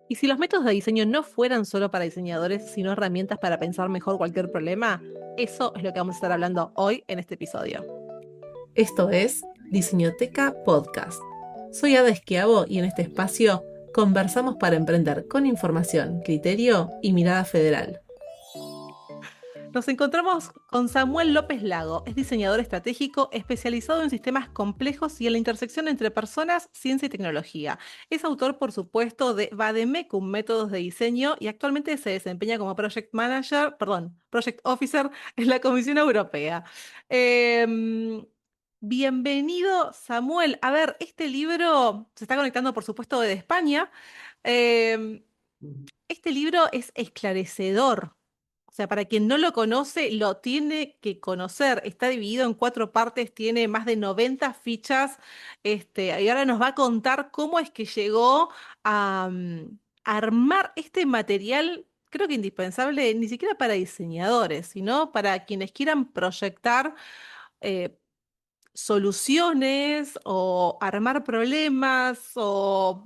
¿Y si los métodos de diseño no fueran solo para diseñadores, sino herramientas para pensar mejor cualquier problema? Eso es lo que vamos a estar hablando hoy en este episodio. Esto es Diseñoteca Podcast. Soy Ada Esquiavo y en este espacio conversamos para emprender con información, criterio y mirada federal. Nos encontramos con Samuel López Lago, es diseñador estratégico especializado en sistemas complejos y en la intersección entre personas, ciencia y tecnología. Es autor, por supuesto, de Vademecum, métodos de diseño, y actualmente se desempeña como Project Officer en la Comisión Europea. Em, Bienvenido, Samuel. A ver, este libro se está conectando, por supuesto, desde España. Em, este libro es esclarecedor. O sea, para quien no lo conoce, lo tiene que conocer. Está dividido en cuatro partes, tiene más de 90 fichas, y ahora nos va a contar cómo es que llegó a armar este material, creo que indispensable, ni siquiera para diseñadores, sino para quienes quieran proyectar eh, soluciones o armar problemas, o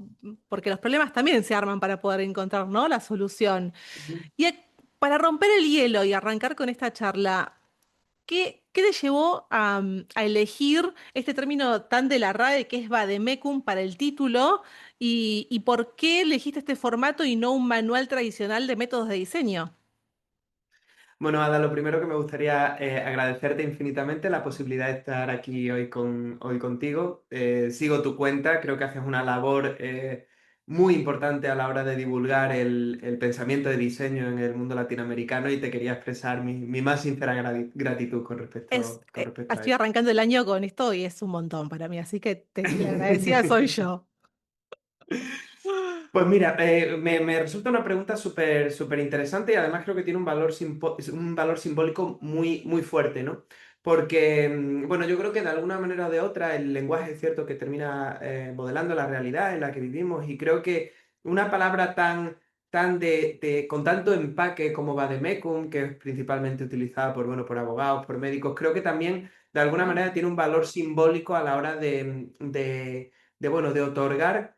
porque los problemas también se arman para poder encontrar, ¿no?, la solución. Y para romper el hielo y arrancar con esta charla, ¿qué te llevó a elegir este término tan de la RAE que es vademecum para el título? Y por qué elegiste este formato y no un manual tradicional de métodos de diseño? Bueno, Ada, lo primero que me gustaría agradecerte infinitamente la posibilidad de estar aquí hoy contigo. Sigo tu cuenta, creo que haces una labor muy importante a la hora de divulgar el pensamiento de diseño en el mundo latinoamericano y te quería expresar mi más sincera gratitud con respecto a Estoy eso. arrancando el año con esto y es un montón para mí, así que la agradecida soy yo. Pues mira, me resulta una pregunta súper interesante y además creo que tiene un valor simbólico muy fuerte, ¿no? Porque, bueno, yo creo que de alguna manera o de otra el lenguaje es cierto que termina modelando la realidad en la que vivimos y creo que una palabra con tanto empaque como vademecum, que es principalmente utilizada por abogados, por médicos, creo que también de alguna manera tiene un valor simbólico a la hora de otorgar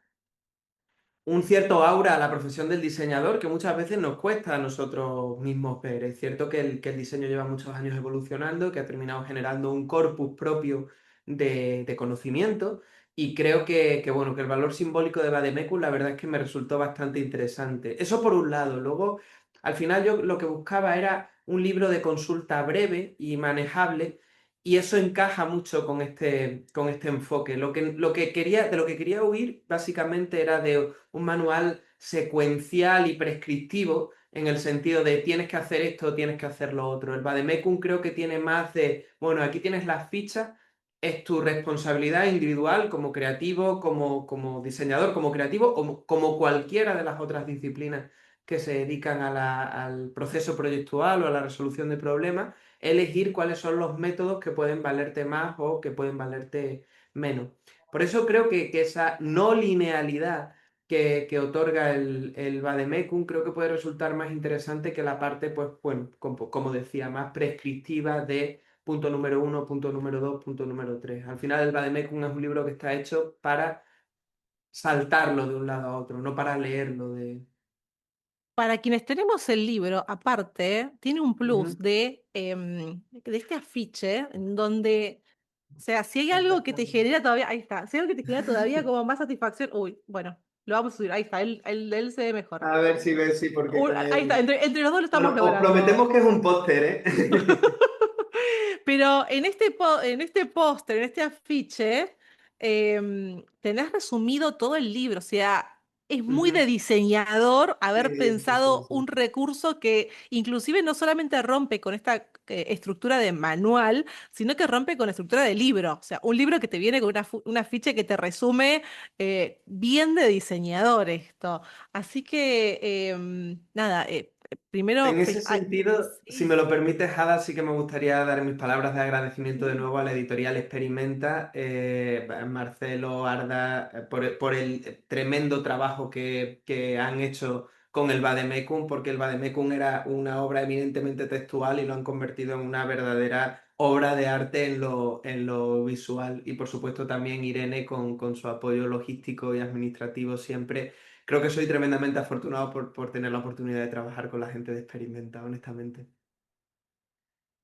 un cierto aura a la profesión del diseñador que muchas veces nos cuesta a nosotros mismos ver. Es cierto que el diseño lleva muchos años evolucionando, que ha terminado generando un corpus propio de conocimiento y creo bueno, que el valor simbólico de Vademecum la verdad es que me resultó bastante interesante. Eso por un lado. Luego, al final yo lo que buscaba era un libro de consulta breve y manejable y eso encaja mucho con este enfoque. De lo que quería huir básicamente era de un manual secuencial y prescriptivo en el sentido de tienes que hacer esto, tienes que hacer lo otro. El Vademecum creo que tiene más de, bueno, aquí tienes las fichas, es tu responsabilidad individual como creativo, como diseñador, como creativo, o como cualquiera de las otras disciplinas que se dedican al proceso proyectual o a la resolución de problemas, elegir cuáles son los métodos que pueden valerte más o que pueden valerte menos. Por eso creo que esa no linealidad que otorga el Vademecum creo que puede resultar más interesante que la parte, pues, bueno, como decía, más prescriptiva de punto número uno, punto número dos, punto número tres. Al final el Vademecum es un libro que está hecho para saltarlo de un lado a otro, no para leerlo de... Para quienes tenemos el libro, aparte, tiene un plus Ujú. de este afiche, en donde, o sea, si hay algo que te genera todavía, ahí está, si hay algo que te genera todavía como más satisfacción, uy, bueno, lo vamos a subir, ahí está, él se ve mejor. A ver si ves, sí, porque con Ahí está, el... entre los dos lo estamos Bueno, os prometemos logrando. que es un póster, ¿eh? Pero en este póster, en este afiche, tenés resumido todo el libro. O sea, es muy de Ujú. diseñador haber Sí, pensado un sí. recurso que inclusive no solamente rompe con esta estructura de manual, sino que rompe con la estructura de libro. O sea, un libro que te viene con un afiche que te resume bien de diseñador esto. Así que, nada, primero... En ese sentido, si sí, me lo permites, Ada, sí que me gustaría dar mis palabras de agradecimiento de nuevo a la editorial Experimenta, Marcelo, Arda, por el tremendo trabajo que han hecho con el Vademecum, porque el Vademecum era una obra eminentemente textual y lo han convertido en una verdadera obra de arte en lo visual. Y por supuesto también Irene con su apoyo logístico y administrativo siempre. creo que soy tremendamente afortunado por tener la oportunidad de trabajar con la gente de Experimenta, honestamente.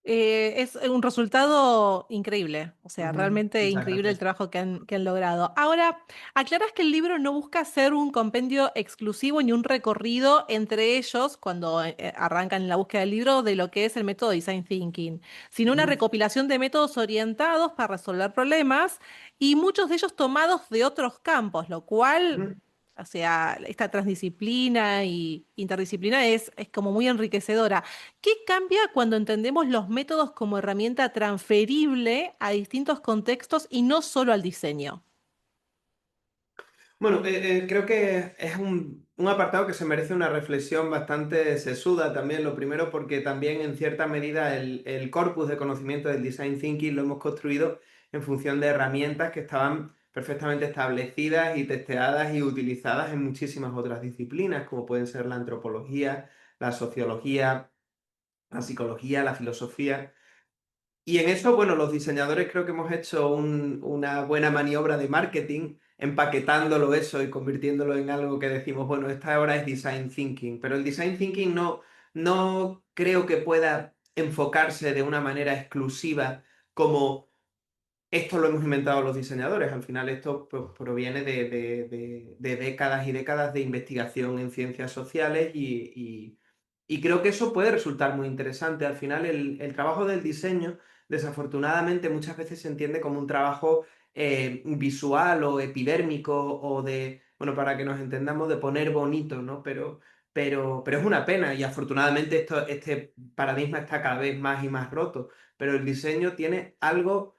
Es un resultado increíble, o sea, Ujú. realmente Muchas increíble el gracias. trabajo que han logrado. Ahora, aclaras que el libro no busca ser un compendio exclusivo ni un recorrido entre ellos, cuando arrancan en la búsqueda del libro, de lo que es el método Design Thinking, sino una Ujú, recopilación de métodos orientados para resolver problemas y muchos de ellos tomados de otros campos, lo cual... ujú. O sea, esta transdisciplina y interdisciplina es como muy enriquecedora. ¿Qué cambia cuando entendemos los métodos como herramienta transferible a distintos contextos y no solo al diseño? Bueno, creo que es un apartado que se merece una reflexión bastante sesuda también. Lo primero porque también en cierta medida el corpus de conocimiento del design thinking lo hemos construido en función de herramientas que estaban perfectamente establecidas y testeadas y utilizadas en muchísimas otras disciplinas, como pueden ser la antropología, la sociología, la psicología, la filosofía. Y en eso, bueno, los diseñadores creo que hemos hecho una buena maniobra de marketing, empaquetándolo eso y convirtiéndolo en algo que decimos, bueno, esta ahora es design thinking, pero el design thinking no creo que pueda enfocarse de una manera exclusiva como esto lo hemos inventado los diseñadores. Al final esto pues, proviene de décadas y décadas de investigación en ciencias sociales y creo que eso puede resultar muy interesante. Al final el trabajo del diseño, desafortunadamente, muchas veces se entiende como un trabajo visual o epidérmico o de, bueno, para que nos entendamos, de poner bonito, ¿no? Pero es una pena y afortunadamente este paradigma está cada vez más y más roto. Pero el diseño tiene algo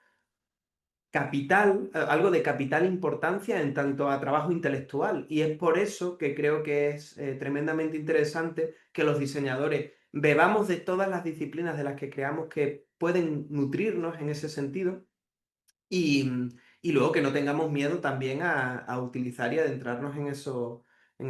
capital, algo de capital importancia en tanto a trabajo intelectual. Y es por eso que creo que es tremendamente interesante que los diseñadores bebamos de todas las disciplinas de las que creamos que pueden nutrirnos en ese sentido y, y luego que no tengamos miedo también a utilizar y adentrarnos en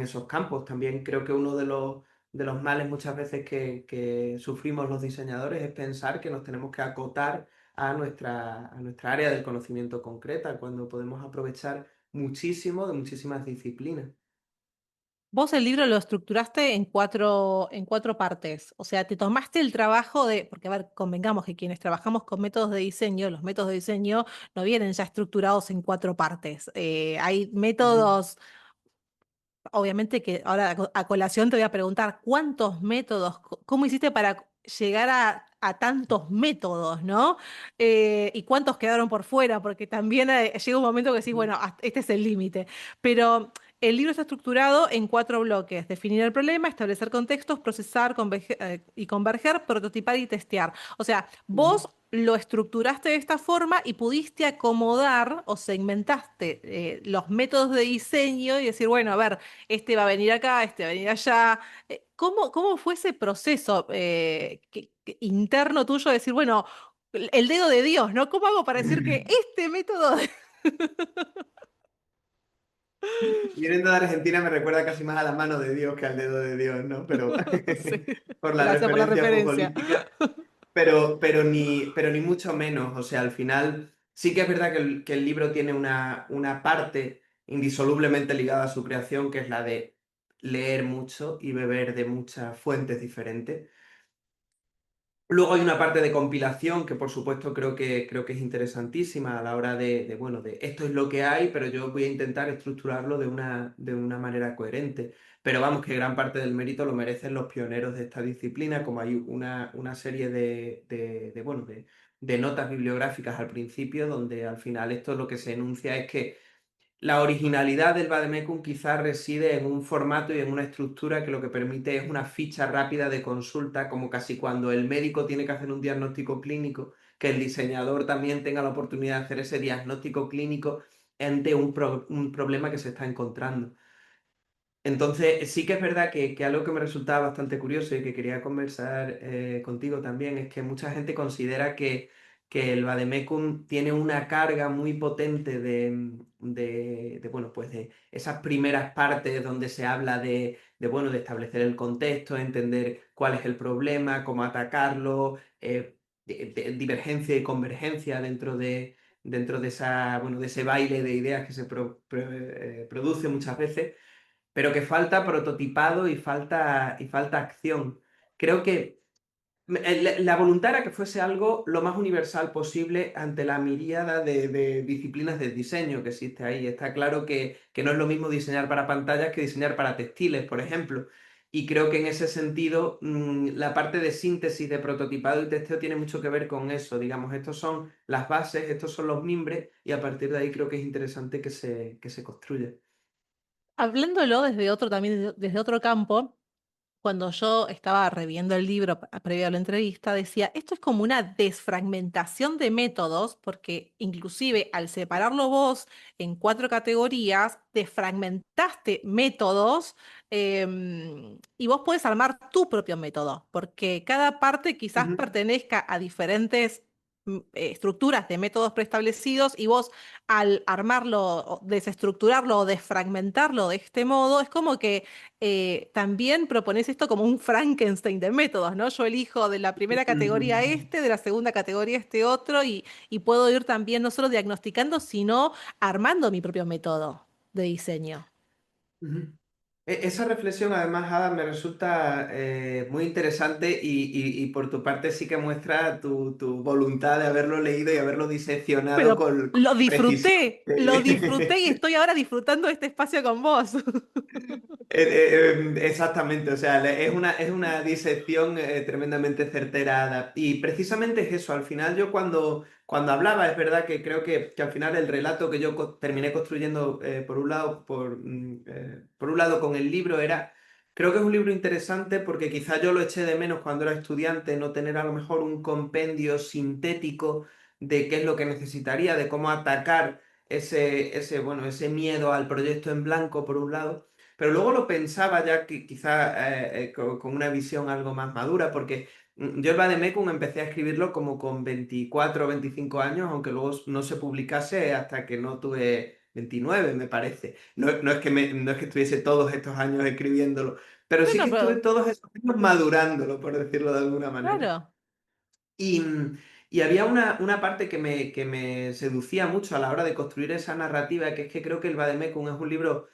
esos campos. También creo que uno de los males muchas veces que sufrimos los diseñadores es pensar que nos tenemos que acotar a nuestra área del conocimiento concreta, cuando podemos aprovechar muchísimo de muchísimas disciplinas. Vos el libro lo estructuraste en cuatro partes, o sea, te tomaste el trabajo de, porque a ver, convengamos que quienes trabajamos con métodos de diseño, los métodos de diseño no vienen ya estructurados en cuatro partes. Hay Ujú, métodos. Obviamente que ahora a colación te voy a preguntar cuántos métodos, cómo hiciste para llegar a tantos métodos, ¿no? Y cuántos quedaron por fuera, porque también llega un momento que decís, ujú, bueno, este es el límite. Pero el libro está estructurado en cuatro bloques: definir el problema, establecer contextos, procesar y converger, prototipar y testear. O sea, ujú. vos lo estructuraste de esta forma y pudiste acomodar o segmentaste los métodos de diseño y decir, bueno, a ver, este va a venir acá, este va a venir allá. ¿Cómo fue ese proceso interno tuyo de decir, bueno, el dedo de Dios, ¿no? ¿Cómo hago para decir que este método... Viniendo de Argentina me recuerda casi más a la mano de Dios que al dedo de Dios, ¿no? Pero Sí. por la Gracias por la referencia referencia. futbolística. Pero ni mucho menos. O sea, al final sí que es verdad que el libro tiene una parte indisolublemente ligada a su creación, que es la de leer mucho y beber de muchas fuentes diferentes. Luego hay una parte de compilación que por supuesto creo que es interesantísima a la hora bueno, de esto es lo que hay, pero yo voy a intentar estructurarlo de una manera coherente. Pero vamos, que gran parte del mérito lo merecen los pioneros de esta disciplina, como hay una serie bueno, de notas bibliográficas al principio, donde al final esto lo que se enuncia es que la originalidad del vade-mecum quizás reside en un formato y en una estructura que lo que permite es una ficha rápida de consulta, como casi cuando el médico tiene que hacer un diagnóstico clínico, que el diseñador también tenga la oportunidad de hacer ese diagnóstico clínico ante un problema que se está encontrando. Entonces, sí que es verdad que algo que me resultaba bastante curioso y que quería conversar contigo también es que mucha gente considera que el vademecum tiene una carga muy potente bueno, pues de esas primeras partes donde se habla bueno, de establecer el contexto, entender cuál es el problema, cómo atacarlo, de divergencia y convergencia dentro de esa, bueno, de ese baile de ideas que se produce muchas veces. pero que falta prototipado y falta acción. Creo que la voluntad era que fuese algo lo más universal posible ante la miríada de disciplinas del diseño que existe ahí. Está claro que no es lo mismo diseñar para pantallas que diseñar para textiles, por ejemplo. Y creo que en ese sentido, la parte de síntesis, de prototipado y testeo tiene mucho que ver con eso. Digamos, estos son las bases, estos son los mimbres, y a partir de ahí creo que es interesante que se construya. Hablándolo desde otro también, desde otro campo, cuando yo estaba reviendo el libro previo a la entrevista, decía, esto es como una desfragmentación de métodos, porque inclusive al separarlo vos en cuatro categorías, desfragmentaste métodos y vos podés armar tu propio método, porque cada parte quizás Ujú, pertenezca a diferentes estructuras de métodos preestablecidos y vos al armarlo, o desestructurarlo o desfragmentarlo de este modo, es como que también propones esto como un Frankenstein de métodos, ¿no? Yo elijo de la primera categoría ujú, este, de la segunda categoría este otro, y puedo ir también no solo diagnosticando, sino armando mi propio método de diseño. ujú. Esa reflexión, además, Ada, me resulta muy interesante y por tu parte sí que muestra tu voluntad de haberlo leído y haberlo diseccionado Pero con precisión. lo disfruté y estoy ahora disfrutando de este espacio con vos. Exactamente, o sea, es una disección tremendamente certera. Ada. Y precisamente es eso, al final yo cuando hablaba, es verdad que creo que al final el relato que yo terminé construyendo por un lado con el libro era, creo que es un libro interesante porque quizá yo lo eché de menos cuando era estudiante, no tener a lo mejor un compendio sintético de qué es lo que necesitaría, de cómo atacar bueno, ese miedo al proyecto en blanco, por un lado. Pero luego lo pensaba ya que quizá con una visión algo más madura, porque yo el Vademecum empecé a escribirlo como con 24 o 25 años, aunque luego no se publicase hasta que no tuve 29, me parece. No es que estuviese todos estos años escribiéndolo, pero No, sí que no, estuve pero todos estos años madurándolo, por decirlo de alguna manera. claro. Y, y había una parte que me seducía mucho a la hora de construir esa narrativa, que es que creo que el Vademecum es un libro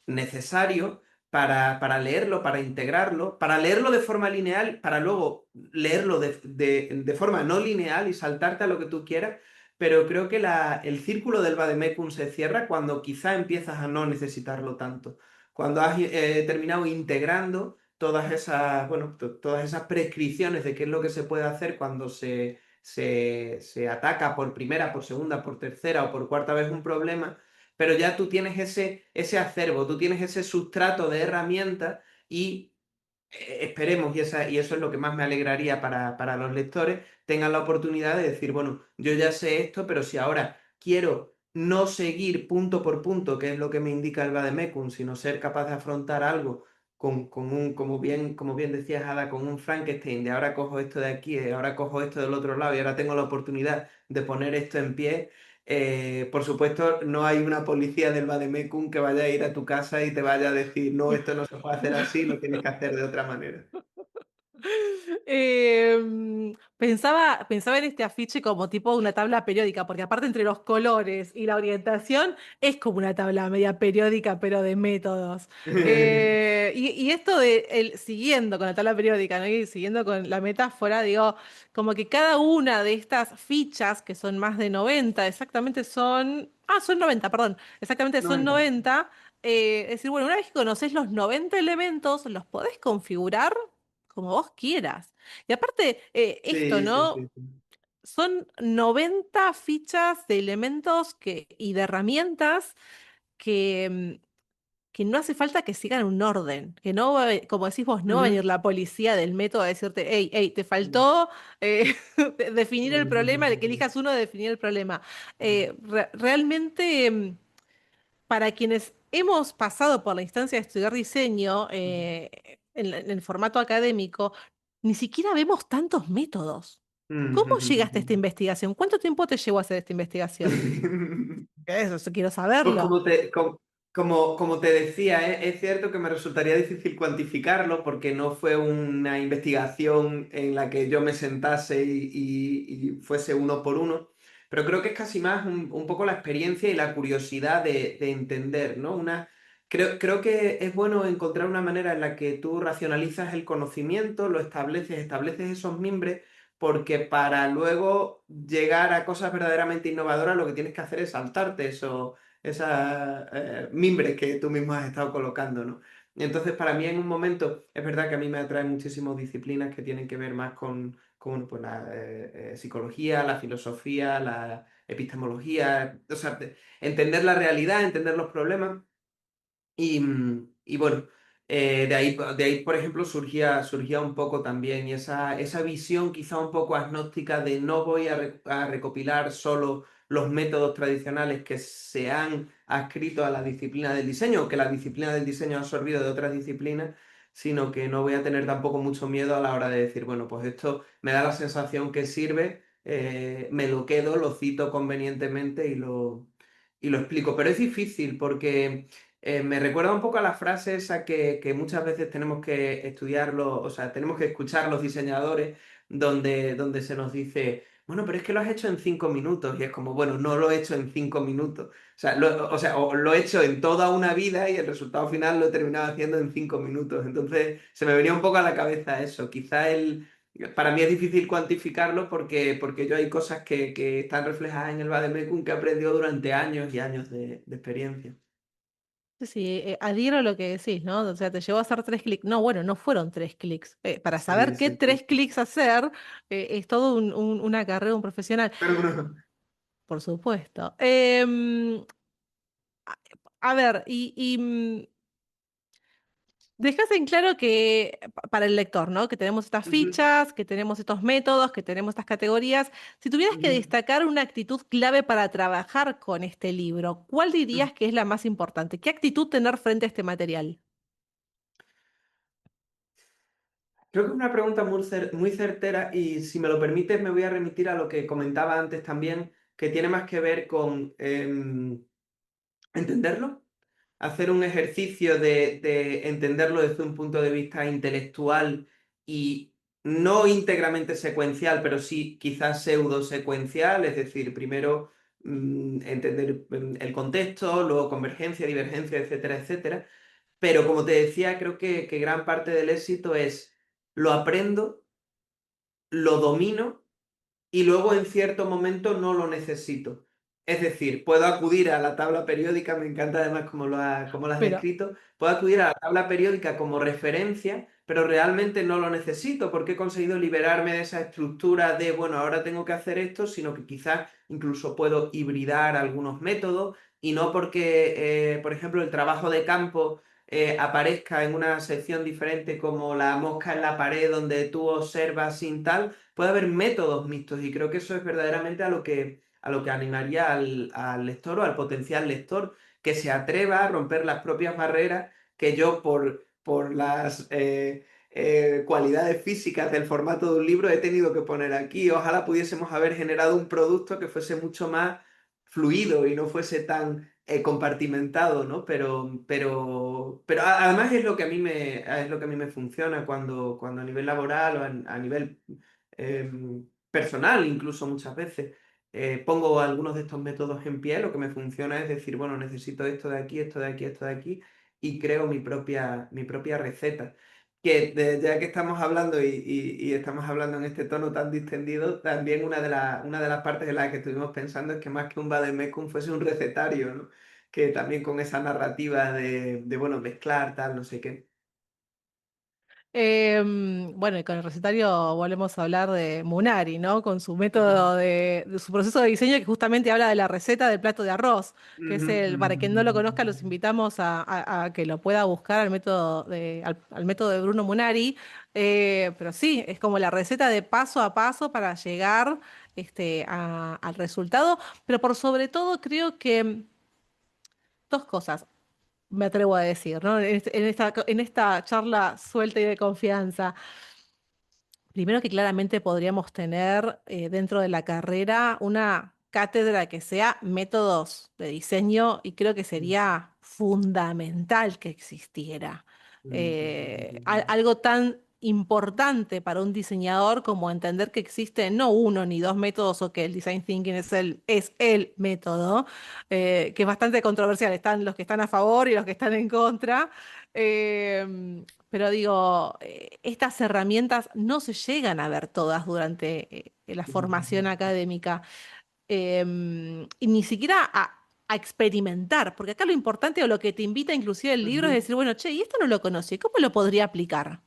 necesario para leerlo, para integrarlo, para leerlo de forma lineal, para luego leerlo de forma no lineal y saltarte a lo que tú quieras, pero creo que el círculo del vademecum se cierra cuando quizá empiezas a no necesitarlo tanto, cuando has terminado integrando todas esas, bueno, todas esas prescripciones de qué es lo que se puede hacer cuando se ataca por primera, por segunda, por tercera o por cuarta vez un problema, pero ya tú tienes ese acervo, tú tienes ese sustrato de herramientas y esperemos, y eso es lo que más me alegraría para los lectores, tengan la oportunidad de decir, bueno, yo ya sé esto, pero si ahora quiero no seguir punto por punto, que es lo que me indica el Vademecum, sino ser capaz de afrontar algo con un, como bien decías, Ada, con un Frankenstein, de ahora cojo esto de aquí, ahora cojo esto del otro lado y ahora tengo la oportunidad de poner esto en pie. Por supuesto, no hay una policía del Vademecum que vaya a ir a tu casa y te vaya a decir, no, esto no se puede hacer así, lo tienes que hacer de otra manera. Pensaba en este afiche como tipo una tabla periódica, porque aparte entre los colores y la orientación es como una tabla media periódica, pero de métodos. Y esto de siguiendo con la tabla periódica, ¿no? Y siguiendo con la metáfora, digo, como que cada una de estas fichas, que son más de 90, exactamente son. Ah, son 90, perdón. Exactamente son 90. 90. Es decir, bueno, una vez que conoces los 90 elementos, los podés configurar como vos quieras. Y aparte, esto, Sí, sí, ¿no? sí, sí. Son 90 fichas de elementos y de herramientas que, que no hace falta que sigan un orden, que no va como decís vos, no va a venir Ujú, la policía del método a decirte, hey, hey, te ujú, faltó definir el problema, de que ujú, elijas uno de definir el problema. ujú, Realmente, para quienes hemos pasado por la instancia de estudiar diseño en el formato académico, ni siquiera vemos tantos métodos. ¿Cómo llegaste a esta investigación? ¿Cuánto tiempo te llevó a hacer esta investigación? ujú. Eso quiero Pues saberlo. como te decía, es cierto que me resultaría difícil cuantificarlo porque no fue una investigación en la que yo me sentase y fuese uno por uno, pero creo que es casi más un poco la experiencia y la curiosidad de entender, ¿no? Creo que es bueno encontrar una manera en la que tú racionalizas el conocimiento, lo estableces esos mimbres, porque para luego llegar a cosas verdaderamente innovadoras lo que tienes que hacer es saltarte esas mimbres que tú mismo has estado colocando, ¿no? Entonces, para mí en un momento, es verdad que a mí me atraen muchísimas disciplinas que tienen que ver más con pues, la psicología, la filosofía, la epistemología, o sea, entender la realidad, entender los problemas. Y bueno, de ahí, por ejemplo, surgía un poco también y esa visión quizá un poco agnóstica de no voy a recopilar solo los métodos tradicionales que se han adscrito a la disciplina del diseño, o que la disciplina del diseño ha absorbido de otras disciplinas, sino que no voy a tener tampoco mucho miedo a la hora de decir, bueno, pues esto me da la sensación que sirve, me lo quedo, lo cito convenientemente y lo explico. Pero es difícil porque me recuerda un poco a la frase esa que muchas veces tenemos que estudiarlo, o sea, tenemos que escuchar los diseñadores, donde se nos dice, bueno, pero es que lo has hecho en 5 minutos, y es como, bueno, no lo he hecho en 5 minutos. O lo he hecho en toda una vida y el resultado final lo he terminado haciendo en 5 minutos. Entonces, se me venía un poco a la cabeza eso. Para mí es difícil cuantificarlo porque yo hay cosas que están reflejadas en el Vademecum que he aprendido durante años y años de experiencia. Sí, sí, adhiero a lo que decís, ¿no? O sea, te llevó a hacer 3 clics. No, bueno, no fueron 3 clics. Para Sí, saber qué sí, tres sí. clics hacer, es todo una carrera, un profesional, Pero bueno, por supuesto. A ver, dejas en claro que para el lector, ¿no? Que tenemos estas ujú, fichas, que tenemos estos métodos, que tenemos estas categorías. Si tuvieras que ujú, destacar una actitud clave para trabajar con este libro, ¿cuál ujú. dirías que es la más importante? ¿Qué actitud tener frente a este material? Creo que es una pregunta muy certera y si me lo permites me voy a remitir a lo que comentaba antes también, que tiene más que ver con entenderlo, hacer un ejercicio de entenderlo desde un punto de vista intelectual y no íntegramente secuencial, pero sí quizás pseudo secuencial, es decir, primero entender el contexto, luego convergencia, divergencia, etcétera, etcétera. Pero como te decía, creo que gran parte del éxito es lo aprendo, lo domino y luego en cierto momento no lo necesito. Es decir, puedo acudir a la tabla periódica, me encanta además cómo lo has Pero, descrito, puedo acudir a la tabla periódica como referencia, pero realmente no lo necesito porque he conseguido liberarme de esa estructura de, bueno, ahora tengo que hacer esto, sino que quizás incluso puedo hibridar algunos métodos y no porque, por ejemplo, el trabajo de campo aparezca en una sección diferente como la mosca en la pared donde tú observas sin tal, puede haber métodos mixtos y creo que eso es verdaderamente a lo que animaría al lector o al potencial lector, que se atreva a romper las propias barreras que yo por las cualidades físicas del formato de un libro he tenido que poner aquí. Ojalá pudiésemos haber generado un producto que fuese mucho más fluido y no fuese tan compartimentado, ¿no? Pero además es lo que a mí me funciona cuando a nivel laboral o a nivel personal, incluso muchas veces, pongo algunos de estos métodos en pie, lo que me funciona es decir, bueno, necesito esto de aquí, esto de aquí, esto de aquí, y creo mi propia receta. Ya que estamos hablando y estamos hablando en este tono tan distendido, también una de las partes en las que estuvimos pensando es que más que un vademecum fuese un recetario, ¿no? Que también con esa narrativa de bueno, mezclar, tal, no sé qué. bueno, y con el recetario volvemos a hablar de Munari, ¿no? Con su Ujú, método de su proceso de diseño que justamente habla de la receta del plato de arroz, que es ujú, para quien no lo conozca, los ujú, invitamos a que lo pueda buscar al método de Bruno Munari. Pero sí, es como la receta de paso a paso para llegar al resultado, pero por sobre todo creo que dos cosas me atrevo a decir, ¿no? En esta charla suelta y de confianza. Primero que claramente podríamos tener dentro de la carrera una cátedra que sea métodos de diseño y creo que sería fundamental que existiera. ujú, ujú, Algo tan importante para un diseñador como entender que existen no uno ni dos métodos o que el design thinking es el método, que es bastante controversial. Están los que están a favor y los que están en contra. Pero digo, estas herramientas no se llegan a ver todas durante la formación académica y ni siquiera a experimentar, porque acá lo importante o lo que te invita inclusive el libro es decir, bueno, che, y esto no lo conocí, ¿cómo lo podría aplicar?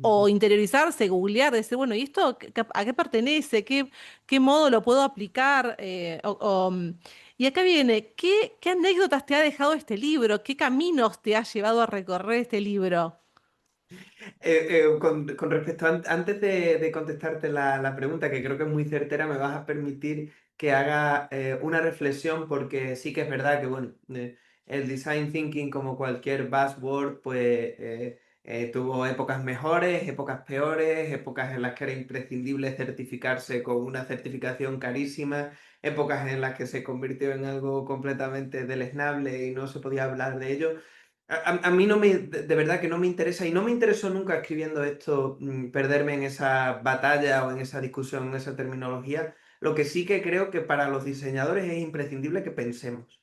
O interiorizarse, googlear, decir, bueno, ¿y esto a qué pertenece? ¿Qué modo lo puedo aplicar? Y acá viene, ¿qué anécdotas te ha dejado este libro? ¿Qué caminos te ha llevado a recorrer este libro? Con respecto antes de contestarte la pregunta, que creo que es muy certera, me vas a permitir que haga una reflexión, porque sí que es verdad que, bueno, el design thinking, como cualquier buzzword, pues tuvo épocas mejores, épocas peores, épocas en las que era imprescindible certificarse con una certificación carísima, épocas en las que se convirtió en algo completamente deleznable y no se podía hablar de ello. A mí no me, de verdad que no me interesa y no me interesó nunca escribiendo esto, perderme en esa batalla o en esa discusión, en esa terminología. Lo que sí que creo que para los diseñadores es imprescindible que pensemos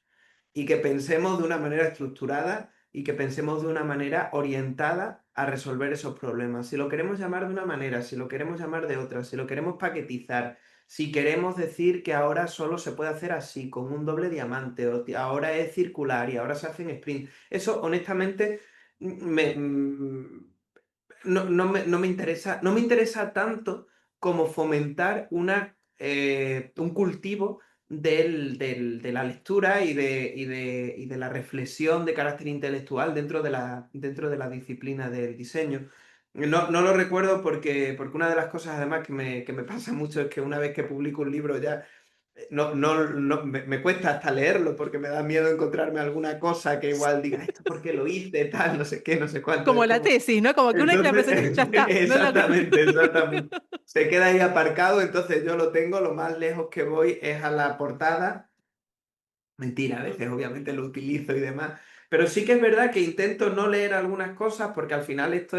y que pensemos de una manera estructurada y que pensemos de una manera orientada a resolver esos problemas. Si lo queremos llamar de una manera, si lo queremos llamar de otra, si lo queremos paquetizar, si queremos decir que ahora solo se puede hacer así, con un doble diamante, o ahora es circular y ahora se hace en sprint, eso honestamente me, no me interesa, no me interesa tanto como fomentar un cultivo de la lectura y de la reflexión de carácter intelectual dentro de la disciplina del diseño. No lo recuerdo porque una de las cosas además que me pasa mucho es que una vez que publico un libro ya me cuesta hasta leerlo porque me da miedo encontrarme alguna cosa que igual diga, esto por qué lo hice, tal, no sé qué, no sé cuánto. Como Es la como, tesis, ¿no? Como que una vez que la entonces, presentaste, ya está. No lo... exactamente, exactamente. Se queda ahí aparcado, entonces yo lo tengo, lo más lejos que voy es a la portada. Mentira, a veces obviamente lo utilizo y demás, pero sí que es verdad que intento no leer algunas cosas porque al final esto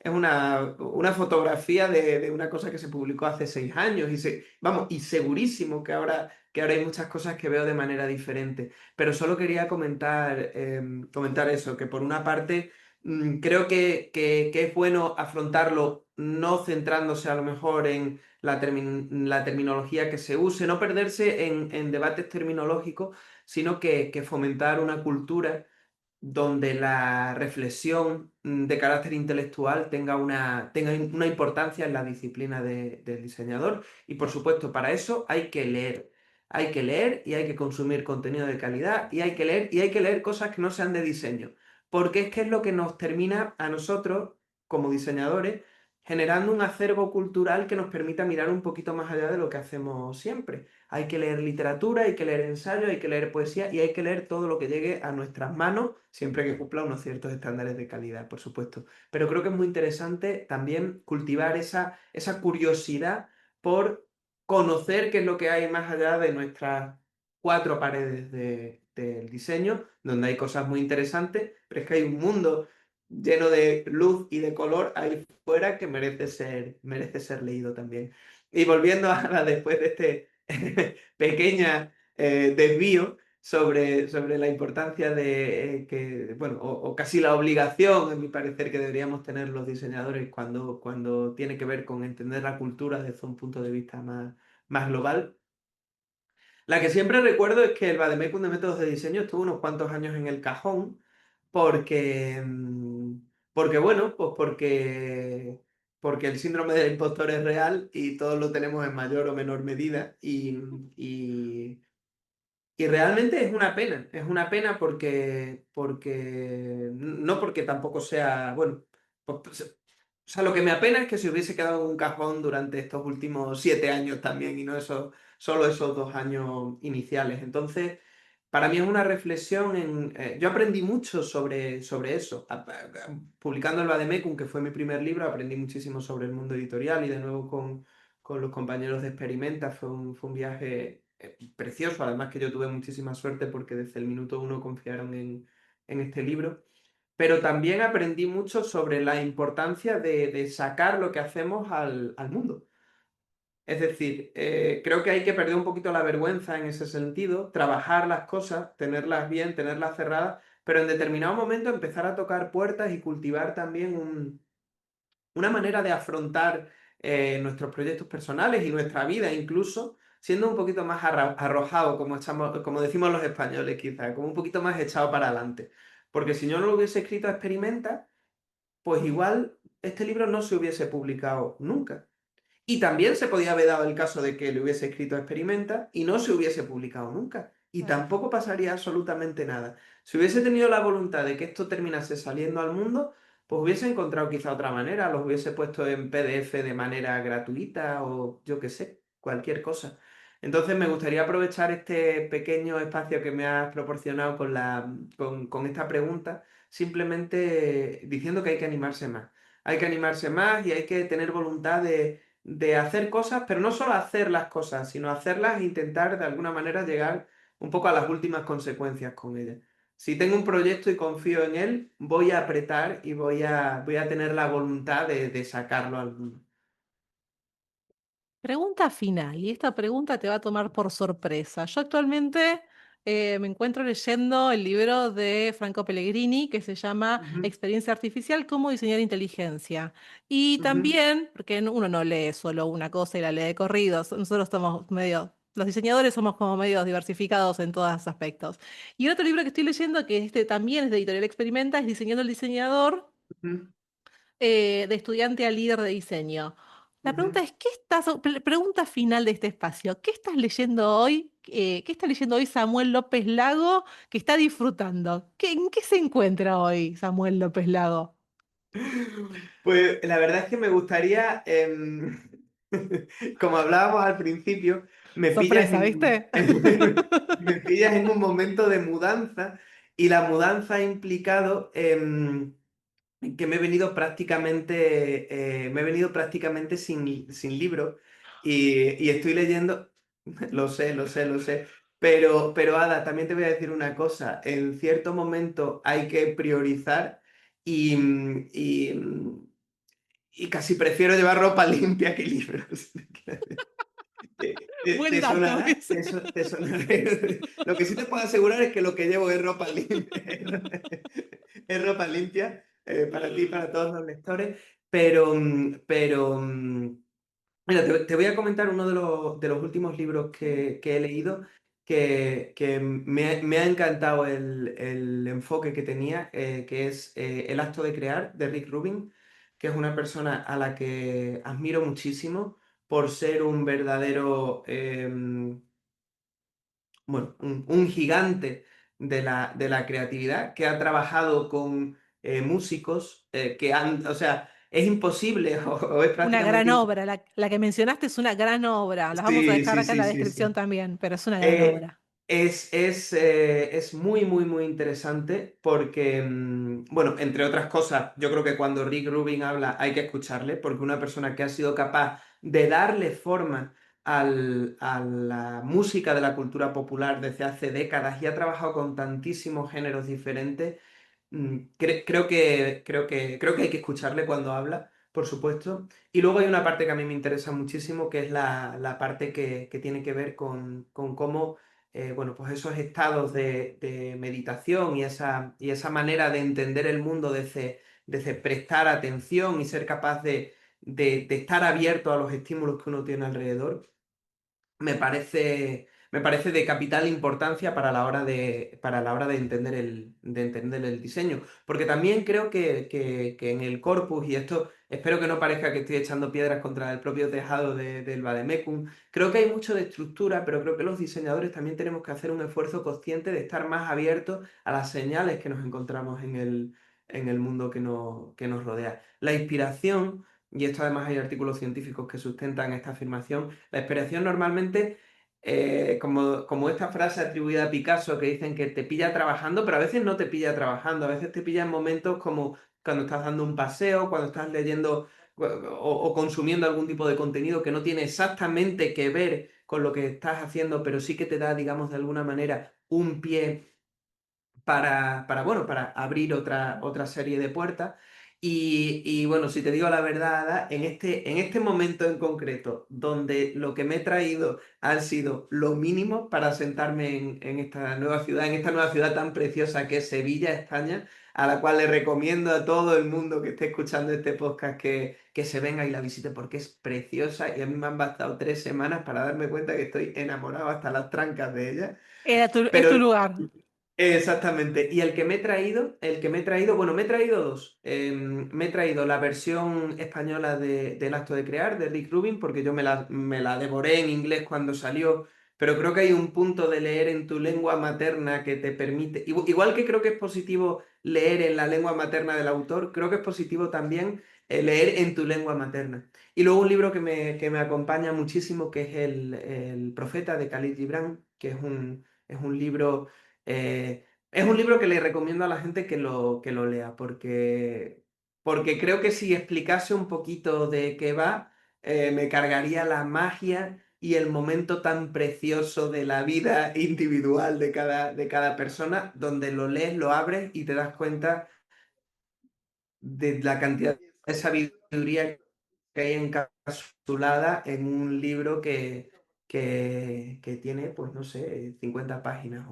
una fotografía de una cosa que se publicó hace 6 años vamos, y segurísimo que ahora hay muchas cosas que veo de manera diferente, pero solo quería comentar eso, que por una parte creo que es bueno afrontarlo no centrándose a lo mejor en la terminología que se use, no perderse en debates terminológicos, sino que fomentar una cultura donde la reflexión de carácter intelectual tenga una importancia en la disciplina del diseñador. Y por supuesto, para eso hay que leer. Hay que leer y hay que consumir contenido de calidad y hay que leer y hay que leer cosas que no sean de diseño. Porque es que es lo que nos termina a nosotros, como diseñadores, generando un acervo cultural que nos permita mirar un poquito más allá de lo que hacemos siempre. Hay que leer literatura, hay que leer ensayo, hay que leer poesía y hay que leer todo lo que llegue a nuestras manos, siempre que cumpla unos ciertos estándares de calidad, por supuesto. Pero creo que es muy interesante también cultivar esa curiosidad por conocer qué es lo que hay más allá de nuestras cuatro paredes del diseño, donde hay cosas muy interesantes, pero es que hay un mundo lleno de luz y de color ahí fuera que merece ser leído también. Y volviendo a después de este pequeña desvío sobre la importancia de bueno, o casi la obligación, en mi parecer, que deberíamos tener los diseñadores cuando tiene que ver con entender la cultura desde un punto de vista más global. La que siempre recuerdo es que el Vademecum de métodos de diseño estuvo unos cuantos años en el cajón porque, porque bueno, pues porque el síndrome del impostor es real y todos lo tenemos en mayor o menor medida y realmente es una pena no porque tampoco sea, bueno, o sea, lo que me apena es que se hubiese quedado en un cajón durante estos últimos 7 años también y no solo esos 2 años iniciales. Entonces, para mí es una reflexión yo aprendí mucho sobre eso. Publicando el Vademecum, que fue mi primer libro, aprendí muchísimo sobre el mundo editorial y de nuevo con los compañeros de Experimenta. Fue un viaje precioso, además que yo tuve muchísima suerte porque desde el minuto uno confiaron en este libro. pero también aprendí mucho sobre la importancia de sacar lo que hacemos al mundo. Es decir, creo que hay que perder un poquito la vergüenza en ese sentido, trabajar las cosas, tenerlas bien, tenerlas cerradas, pero en determinado momento empezar a tocar puertas y cultivar también una manera de afrontar nuestros proyectos personales y nuestra vida incluso, siendo un poquito más arrojado, como decimos los españoles quizás, como un poquito más echado para adelante. Porque si yo no lo hubiese escrito a Experimenta, pues igual este libro no se hubiese publicado nunca. Y también se podía haber dado el caso de que le hubiese escrito Experimenta y no se hubiese publicado nunca. Y Claro. tampoco pasaría absolutamente nada. Si hubiese tenido la voluntad de que esto terminase saliendo al mundo, pues hubiese encontrado quizá otra manera, los hubiese puesto en PDF de manera gratuita o yo qué sé, cualquier cosa. Entonces me gustaría aprovechar este pequeño espacio que me has proporcionado con esta pregunta, simplemente diciendo que hay que animarse más. Hay que animarse más y hay que tener voluntad de hacer cosas, pero no solo hacer las cosas, sino hacerlas e intentar de alguna manera llegar un poco a las últimas consecuencias con ellas. Si tengo un proyecto y confío en él, voy a apretar y voy a tener la voluntad de sacarlo al mundo. Pregunta final, y esta pregunta te va a tomar por sorpresa. Yo actualmente me encuentro leyendo el libro de Franco Pellegrini que se llama Ujú, Experiencia Artificial, cómo diseñar inteligencia. Y ujú. también, porque uno no lee solo una cosa y la lee de corridos, nosotros estamos medio, los diseñadores somos como medios diversificados en todos los aspectos. Y otro libro que estoy leyendo, que este también es de Editorial Experimenta, es Diseñando el Diseñador Ujú, de estudiante a líder de diseño. La pregunta ujú. es, pregunta final de este espacio, ¿qué estás leyendo hoy? ¿Qué está leyendo hoy Samuel López Lago que está disfrutando? ¿En qué se encuentra hoy Samuel López Lago? Pues la verdad es que me gustaría, como hablábamos al principio, me pillas Sorpresa, ¿viste? me pillas en un momento de mudanza y la mudanza ha implicado que me he venido prácticamente sin libro y estoy leyendo, lo sé, lo sé, lo sé, pero Ada, también te voy a decir una cosa, en cierto momento hay que priorizar y, y casi prefiero llevar ropa limpia que libros. Buen ¿Te dato sonará? ese. Te sonará? Lo que sí te puedo asegurar es que lo que llevo es ropa limpia. Es ropa limpia para ti y para todos los lectores. Pero mira, te voy a comentar uno de los últimos libros que he leído que me ha encantado el enfoque que tenía, que es El acto de crear, de Rick Rubin, que es una persona a la que admiro muchísimo por ser un verdadero, bueno, un gigante de la creatividad, que ha trabajado con músicos o sea, es imposible o es Una prácticamente gran imposible. obra, la que mencionaste es una gran obra. Las vamos a Sí, dejar sí, acá en sí, la sí, descripción sí. también, pero es una gran Eh, obra. es muy, muy, muy interesante porque, bueno, entre otras cosas, yo creo que cuando Rick Rubin habla hay que escucharle, porque una persona que ha sido capaz de darle forma a la música de la cultura popular desde hace décadas y ha trabajado con tantísimos géneros diferentes. Creo que hay que escucharle cuando habla, por supuesto. Y luego hay una parte que a mí me interesa muchísimo, que es la parte que tiene que ver con cómo, bueno, pues esos estados de meditación y esa manera de entender el mundo desde prestar atención y ser capaz de estar abierto a los estímulos que uno tiene alrededor me parece de capital importancia para la hora de entender el diseño. Porque también creo que en el corpus, y esto espero que no parezca que estoy echando piedras contra el propio tejado del Vademecum, creo que hay mucho de estructura, pero creo que los diseñadores también tenemos que hacer un esfuerzo consciente de estar más abiertos a las señales que nos encontramos en el mundo que nos rodea. La inspiración, y esto además hay artículos científicos que sustentan esta afirmación, la inspiración normalmente, como esta frase atribuida a Picasso que dicen que te pilla trabajando, pero a veces no te pilla trabajando, a veces te pilla en momentos como cuando estás dando un paseo, cuando estás leyendo o consumiendo algún tipo de contenido que no tiene exactamente que ver con lo que estás haciendo, pero sí que te da, digamos, de alguna manera un pie bueno, para abrir otra serie de puertas. Y bueno, si te digo la verdad, Ada, en este momento en concreto, donde lo que me he traído ha sido lo mínimo para sentarme en esta nueva ciudad tan preciosa que es Sevilla, España, a la cual le recomiendo a todo el mundo que esté escuchando este podcast que se venga y la visite porque es preciosa y a mí me han bastado 3 semanas para darme cuenta que estoy enamorado hasta las trancas de ella. Es Pero tu lugar. exactamente. Y el que me he traído, bueno, me he traído dos. Me he traído la versión española del Acto de Crear, de Rick Rubin, porque yo me la devoré en inglés cuando salió, pero creo que hay un punto de leer en tu lengua materna que te permite, igual que creo que es positivo leer en la lengua materna del autor, creo que es positivo también leer en tu lengua materna. Y luego un libro que me acompaña muchísimo, que es El Profeta de Khalil Gibran, que es un libro es un libro que le recomiendo a la gente que lo lea, porque creo que si explicase un poquito de qué va, me cargaría la magia y el momento tan precioso de la vida individual de cada persona, donde lo lees, lo abres y te das cuenta de la cantidad de sabiduría que hay encapsulada en un libro que tiene, pues no sé, 50 páginas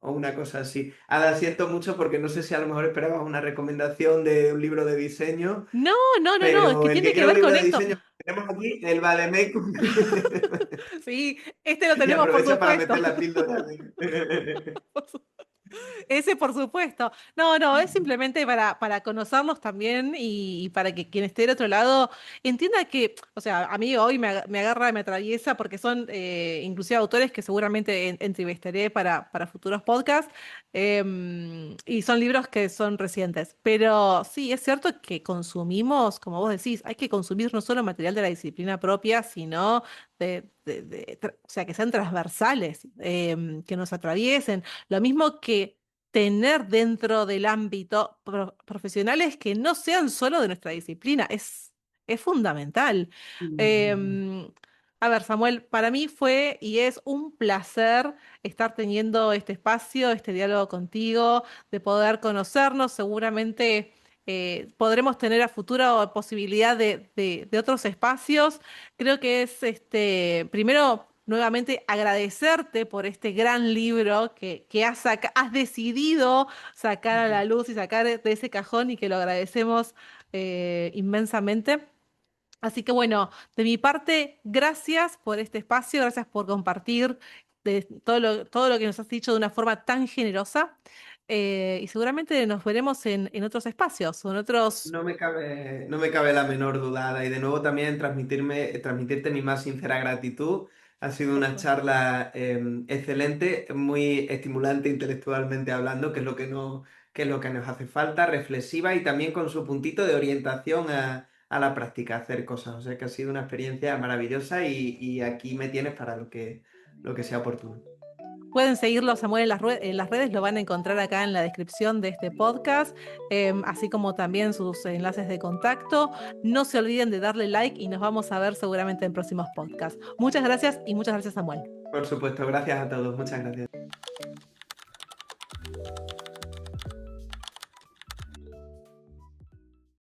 o una cosa así. Ahora siento mucho porque no sé si a lo mejor esperabas una recomendación de un libro de diseño, No, no, no, no, es pero que el que tiene que quiera un ver libro con de esto. diseño, tenemos aquí el Vademecum. Sí, este lo Y tenemos, por aprovecha para supuesto. meter la píldora de... Ese, por supuesto. No, no, es simplemente para conocernos también y para que quien esté del otro lado entienda que, o sea, a mí hoy me agarra, me atraviesa porque son inclusive autores que seguramente entrevistaré para futuros podcasts y son libros que son recientes. Pero sí, es cierto que consumimos, como vos decís, hay que consumir no solo material de la disciplina propia, sino o sea, que sean transversales, que nos atraviesen. Lo mismo que tener dentro del ámbito profesionales que no sean solo de nuestra disciplina, es fundamental. Em, a ver, Samuel, para mí fue y es un placer estar teniendo este espacio, este diálogo contigo, de poder conocernos. Seguramente podremos tener a futuro posibilidad de otros espacios. Creo que es primero nuevamente agradecerte por este gran libro que has decidido sacar a la luz y sacar de ese cajón y que lo agradecemos inmensamente. Así que bueno, de mi parte, gracias por este espacio, gracias por compartir todo lo que nos has dicho de una forma tan generosa. Y seguramente nos veremos en otros espacios o en otros... No me cabe la menor duda. Y de nuevo también transmitirte mi más sincera gratitud. Ha sido Por una supuesto. charla excelente, muy estimulante intelectualmente hablando, que es lo que es lo que nos hace falta, reflexiva y también con su puntito de orientación a la práctica, a hacer cosas. O sea que ha sido una experiencia maravillosa y aquí me tienes para lo que sea oportuno. Pueden seguirlo a Samuel en las redes, lo van a encontrar acá en la descripción de este podcast, así como también sus enlaces de contacto. No se olviden de darle like y nos vamos a ver seguramente en próximos podcasts. Muchas gracias y muchas gracias, Samuel. Por supuesto, gracias a todos. Muchas gracias.